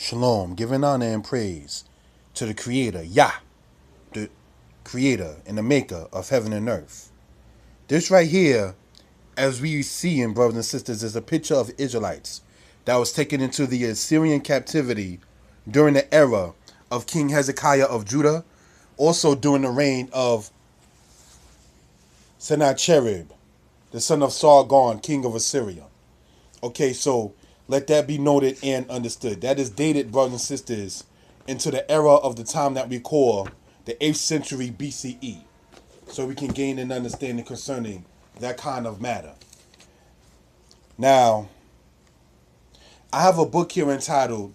Shalom, giving honor and praise to the Creator, Yah, the Creator and the Maker of heaven and earth. This right here, as we see in brothers and sisters, is a picture of Israelites that was taken into the Assyrian captivity during the era of King Hezekiah of Judah, also during the reign of Sennacherib, the son of Sargon, king of Assyria. Okay, so let that be noted and understood. That is dated, brothers and sisters, into the era of the time that we call the 8th century BCE. So we can gain an understanding concerning that kind of matter. Now, I have a book here entitled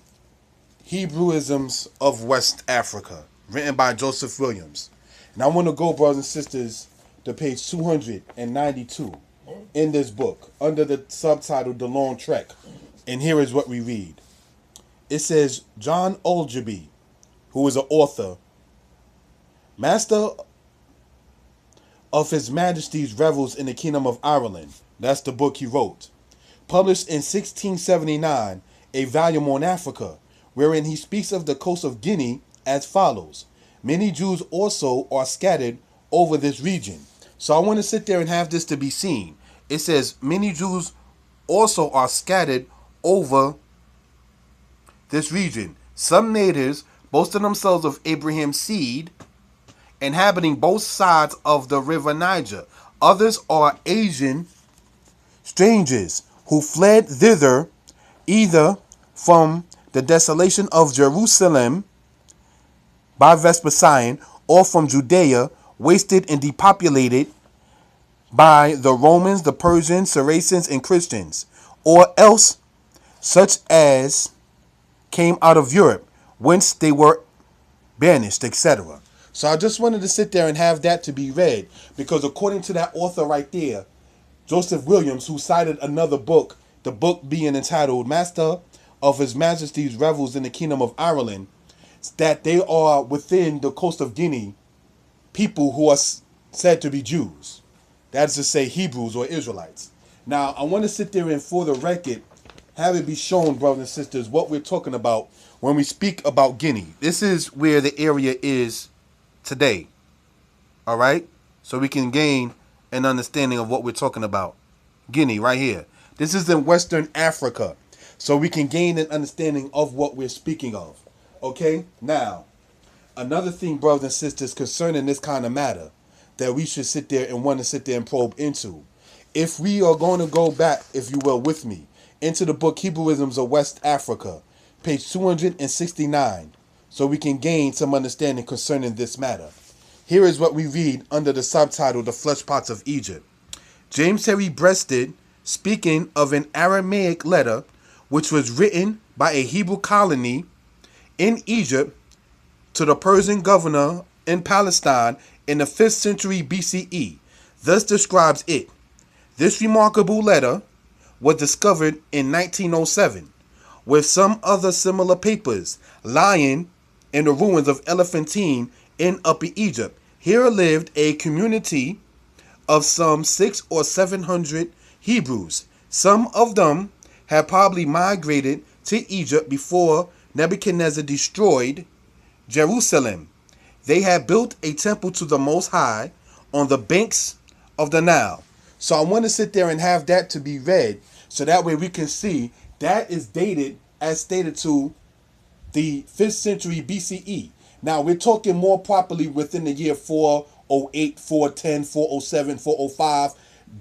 Hebrewisms of West Africa, written by Joseph Williams. And I want to go, brothers and sisters, to page 292 in this book, under the subtitle The Long Trek. And here is what we read. It says, John Olgerby, who is an author, master of His Majesty's Revels in the Kingdom of Ireland. That's the book he wrote. Published in 1679, a volume on Africa, wherein he speaks of the coast of Guinea as follows. Many Jews also are scattered over this region. So I want to sit there and have this to be seen. It says, many Jews also are scattered over this region. Some natives boasting themselves of Abraham's seed, inhabiting both sides of the river Niger. Others are Asian strangers who fled thither either from the desolation of Jerusalem by Vespasian or from Judea, wasted and depopulated by the Romans, the Persians, Saracens, and Christians, or else such as came out of Europe, whence they were banished, etc. So I just wanted to sit there and have that to be read, because according to that author right there, Joseph Williams, who cited another book, the book being entitled Master of His Majesty's Revels in the Kingdom of Ireland, that they are within the coast of Guinea, people who are said to be Jews. That is to say, Hebrews or Israelites. Now, I want to sit there and, for the record, have it be shown, brothers and sisters, what we're talking about when we speak about Guinea. This is where the area is today. All right? So we can gain an understanding of what we're talking about. Guinea, right here. This is in Western Africa. So we can gain an understanding of what we're speaking of. Okay? Now, another thing, brothers and sisters, concerning this kind of matter that we should sit there and want to sit there and probe into. If we are going to go back, if you will, with me, into the book Hebrewisms of West Africa, page 269, so we can gain some understanding concerning this matter. Here is what we read under the subtitle, The Flesh Pots of Egypt. James Terry Breasted, speaking of an Aramaic letter, which was written by a Hebrew colony in Egypt to the Persian governor in Palestine in the 5th century BCE, thus describes it. This remarkable letter was discovered in 1907, with some other similar papers lying in the ruins of Elephantine in Upper Egypt. Here lived a community of some 600 or 700 Hebrews. Some of them had probably migrated to Egypt before Nebuchadnezzar destroyed Jerusalem. They had built a temple to the Most High on the banks of the Nile. So I want to sit there and have that to be read, so that way we can see that is dated as stated to the 5th century BCE. Now we're talking more properly within the year 408, 410, 407, 405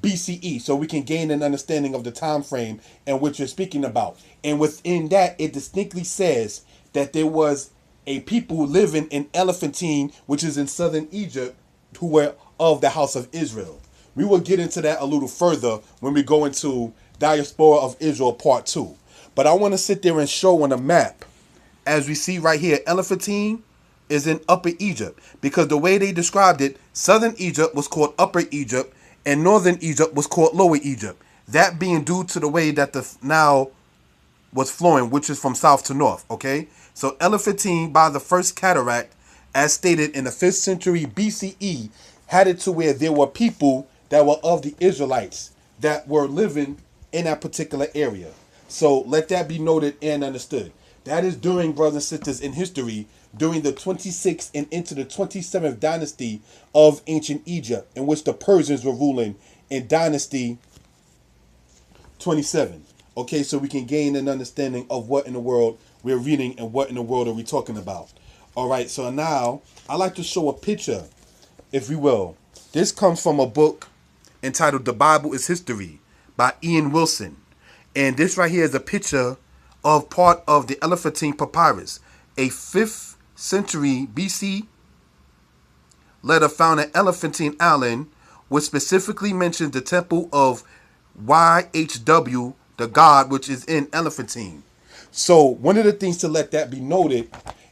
BCE, so we can gain an understanding of the time frame in which you're speaking about. And within that, it distinctly says that there was a people living in Elephantine, which is in southern Egypt, who were of the house of Israel. We will get into that a little further when we go into Diaspora of Israel Part 2. But I want to sit there and show on a map, as we see right here, Elephantine is in Upper Egypt, because the way they described it, southern Egypt was called Upper Egypt, and northern Egypt was called Lower Egypt. That being due to the way that the Nile was flowing, which is from south to north, okay? So Elephantine, by the first cataract, as stated in the 5th century BCE, had it to where there were people that were of the Israelites that were living in that particular area. So let that be noted and understood. That is during, brothers and sisters, in history, during the 26th and into the 27th dynasty of ancient Egypt, in which the Persians were ruling in dynasty 27. Okay, so we can gain an understanding of what in the world we're reading and what in the world are we talking about. All right, so now I like to show a picture, if we will. This comes from a book entitled The Bible is History by Ian Wilson. And this right here is a picture of part of the Elephantine Papyrus, a 5th century BC letter found at Elephantine Island, which specifically mentions the temple of YHW, the god, which is in Elephantine. So one of the things to let that be noted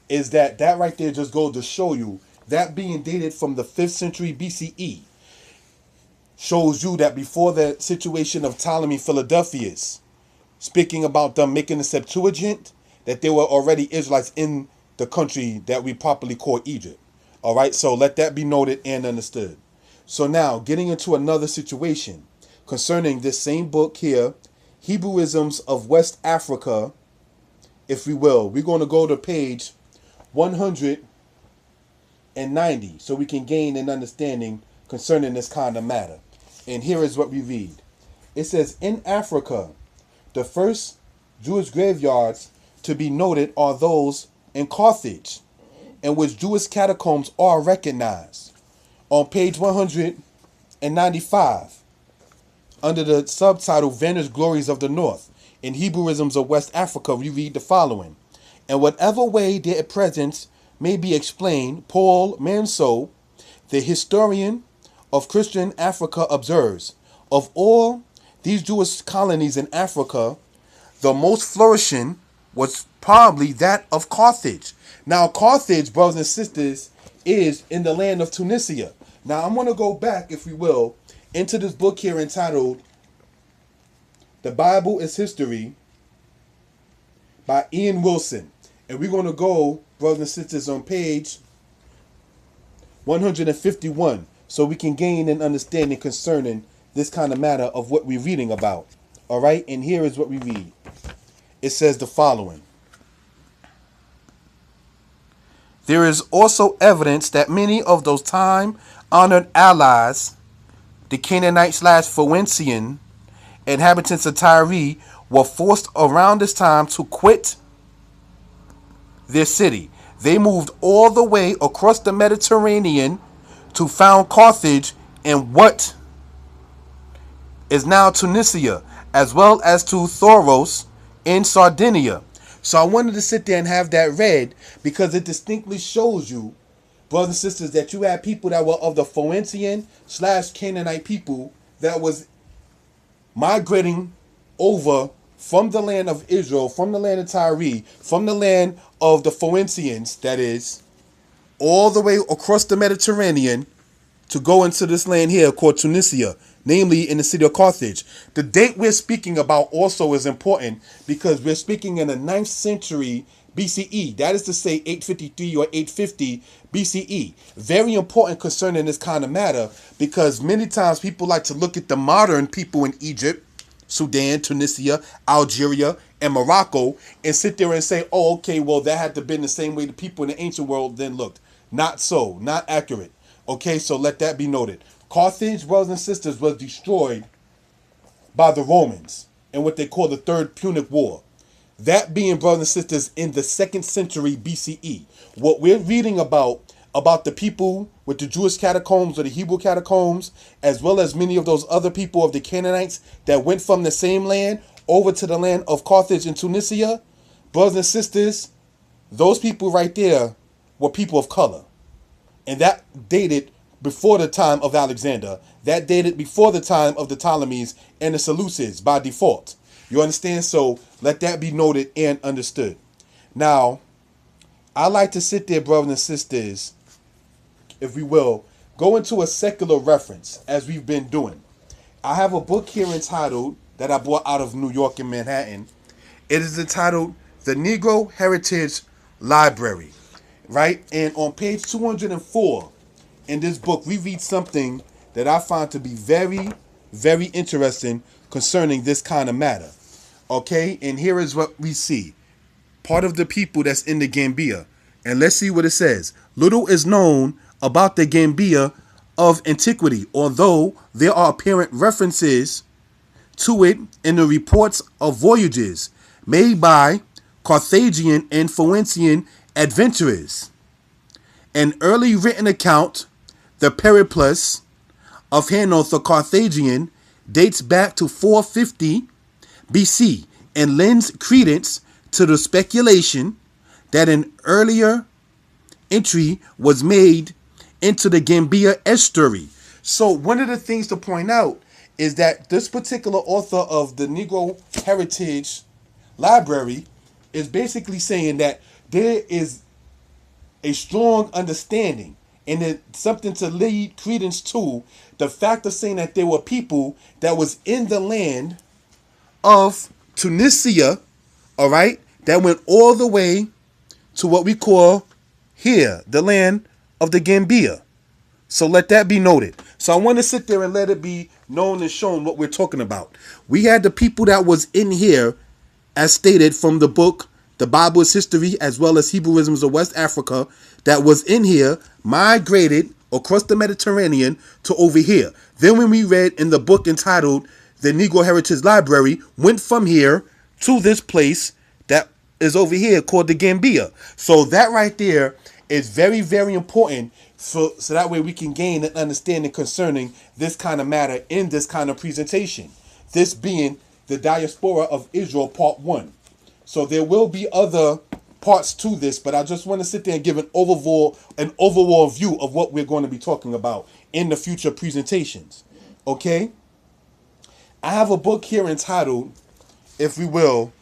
is that right there just goes to show you that being dated from the 5th century BCE shows you that before the situation of Ptolemy Philadelphus, speaking about them making the Septuagint, that there were already Israelites in the country that we properly call Egypt. All right, so let that be noted and understood. So now, getting into another situation concerning this same book here, Hebrewisms of West Africa, if we will. We're going to go to page 190 so we can gain an understanding concerning this kind of matter. And here is what we read. It says, in Africa, the first Jewish graveyards to be noted are those in Carthage, in which Jewish catacombs are recognized. On page 195, under the subtitle Vanished Glories of the North, in Hebrewisms of West Africa, we read the following. In whatever way their presence may be explained, Paul Manso, the historian of Christian Africa, observes, of all these Jewish colonies in Africa, the most flourishing was probably that of Carthage. Now, Carthage, brothers and sisters, is in the land of Tunisia. Now, I'm going to go back, if we will, into this book here entitled The Bible is History by Ian Wilson. And we're going to go, brothers and sisters, on page 151 so we can gain an understanding concerning this kind of matter of what we're reading about. All right, and here is what we read. It says the following. There is also evidence that many of those time-honored allies, the Canaanite/Phoenician inhabitants of Tyre, were forced around this time to quit their city. They moved all the way across the Mediterranean to found Carthage in what is now Tunisia, as well as to Thoros in Sardinia. So I wanted to sit there and have that read because it distinctly shows you, brothers and sisters, that you had people that were of the Phoenician/Canaanite people that was migrating over from the land of Israel, from the land of Tyre, from the land of the Phoenicians, that is, all the way across the Mediterranean to go into this land here called Tunisia, namely in the city of Carthage. The date we're speaking about also is important because we're speaking in the 9th century BCE. That is to say 853 or 850 BCE. Very important concerning this kind of matter because many times people like to look at the modern people in Egypt, Sudan, Tunisia, Algeria, and Morocco and sit there and say, oh, okay, well, that had to have been the same way the people in the ancient world then looked. Not so, not accurate. Okay, so let that be noted. Carthage, brothers and sisters, was destroyed by the Romans in what they call the Third Punic War. That being, brothers and sisters, in the 2nd century BCE. What we're reading about the people with the Jewish catacombs or the Hebrew catacombs, as well as many of those other people of the Canaanites that went from the same land over to the land of Carthage and Tunisia, brothers and sisters, those people right there were people of color. And that dated before the time of Alexander. That dated before the time of the Ptolemies and the Seleucids by default. You understand? So let that be noted and understood. Now, I like to sit there, brothers and sisters, if we will, go into a secular reference as we've been doing. I have a book here entitled, that I bought out of New York and Manhattan. It is entitled The Negro Heritage Library. Right? And on page 204 in this book, we read something that I find to be very, very interesting concerning this kind of matter. Okay? And here is what we see. part of the people that's in the Gambia. And let's see what it says. Little is known about the Gambia of antiquity, although there are apparent references to it in the reports of voyages made by Carthaginian and Phoenician adventurers. An early written account, the Periplus of Hanno the Carthaginian, dates back to 450 BC and lends credence to the speculation that an earlier entry was made into the Gambia estuary. So one of the things to point out is that this particular author of the Negro Heritage Library is basically saying that there is a strong understanding and it's something to lead credence to the fact of saying that there were people that was in the land of Tunisia, all right, that went all the way to what we call here, the land of the Gambia. So let that be noted. So I want to sit there and let it be known and shown what we're talking about. We had the people that was in here, as stated from the book, The Bible is History, as well as Hebrewisms of West Africa, that was in here, migrated across the Mediterranean to over here. Then when we read in the book entitled The Negro Heritage Library, went from here to this place that is over here called the Gambia. So that right there is very, very important so that way we can gain an understanding concerning this kind of matter in this kind of presentation. This being the Diaspora of Israel, part 1. So there will be other parts to this, but I just want to sit there and give an overall view of what we're going to be talking about in the future presentations. Okay? I have a book here entitled, if we will,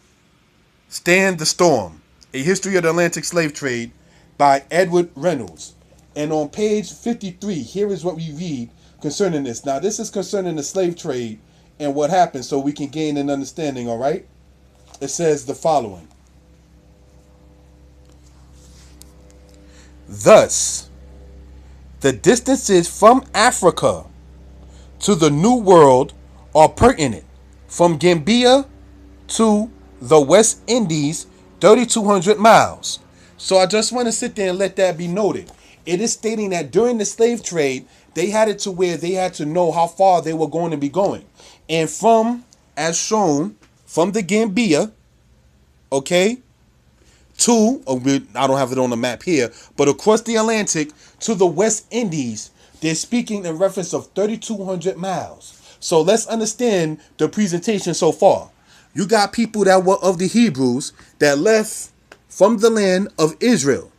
Stand the Storm, A History of the Atlantic Slave Trade by Edward Reynolds. And on page 53, here is what we read concerning this. Now, this is concerning the slave trade and what happened so we can gain an understanding, all right? It says the following. Thus, the distances from Africa to the New World are pertinent. From Gambia to the West Indies, 3,200 miles. So I just want to sit there and let that be noted. It is stating that during the slave trade, they had it to where they had to know how far they were going to be going. And from, as shown, from the Gambia, okay, to, I don't have it on the map here, but across the Atlantic to the West Indies, they're speaking in reference of 3,200 miles. So let's understand the presentation so far. You got people that were of the Hebrews that left from the land of Israel,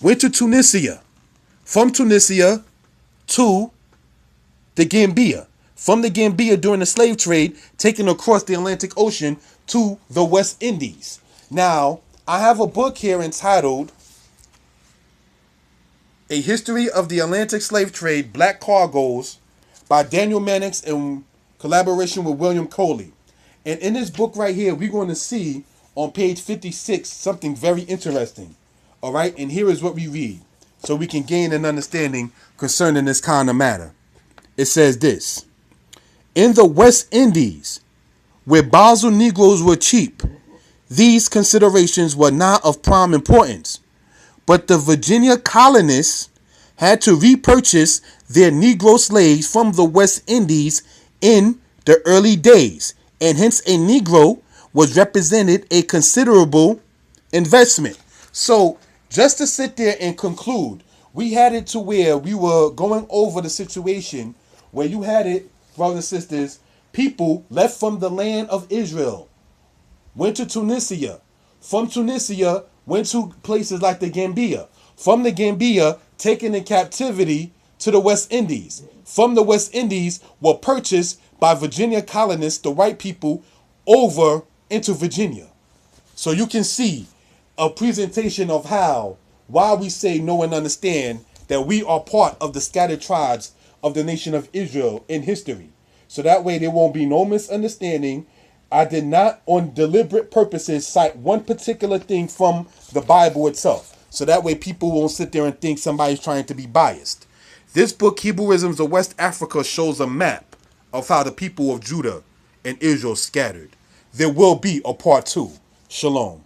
went to Tunisia, from Tunisia to the Gambia, from the Gambia during the slave trade, taken across the Atlantic Ocean to the West Indies. Now, I have a book here entitled A History of the Atlantic Slave Trade, Black Cargoes by Daniel Mannix in collaboration with William Coley. And in this book right here, we're going to see on page 56 something very interesting. All right, and here is what we read so we can gain an understanding concerning this kind of matter. It says this. In the West Indies, where Basel Negroes were cheap, these considerations were not of prime importance, but the Virginia colonists had to repurchase their Negro slaves from the West Indies in the early days, and hence a Negro was represented a considerable investment. So just to sit there and conclude, we had it to where we were going over the situation where you had it, brothers and sisters, people left from the land of Israel, went to Tunisia. From Tunisia, went to places like the Gambia. From the Gambia, taken in captivity to the West Indies. From the West Indies, were purchased by Virginia colonists, the white people, over into Virginia. So you can see a presentation of why we say, know, and understand that we are part of the scattered tribes of the nation of Israel in history. So that way there won't be no misunderstanding. I did not, on deliberate purposes, cite one particular thing from the Bible itself. So that way people won't sit there and think somebody's trying to be biased. This book, Hebrewisms of West Africa, shows a map of how the people of Judah and Israel scattered. There will be a part 2. Shalom.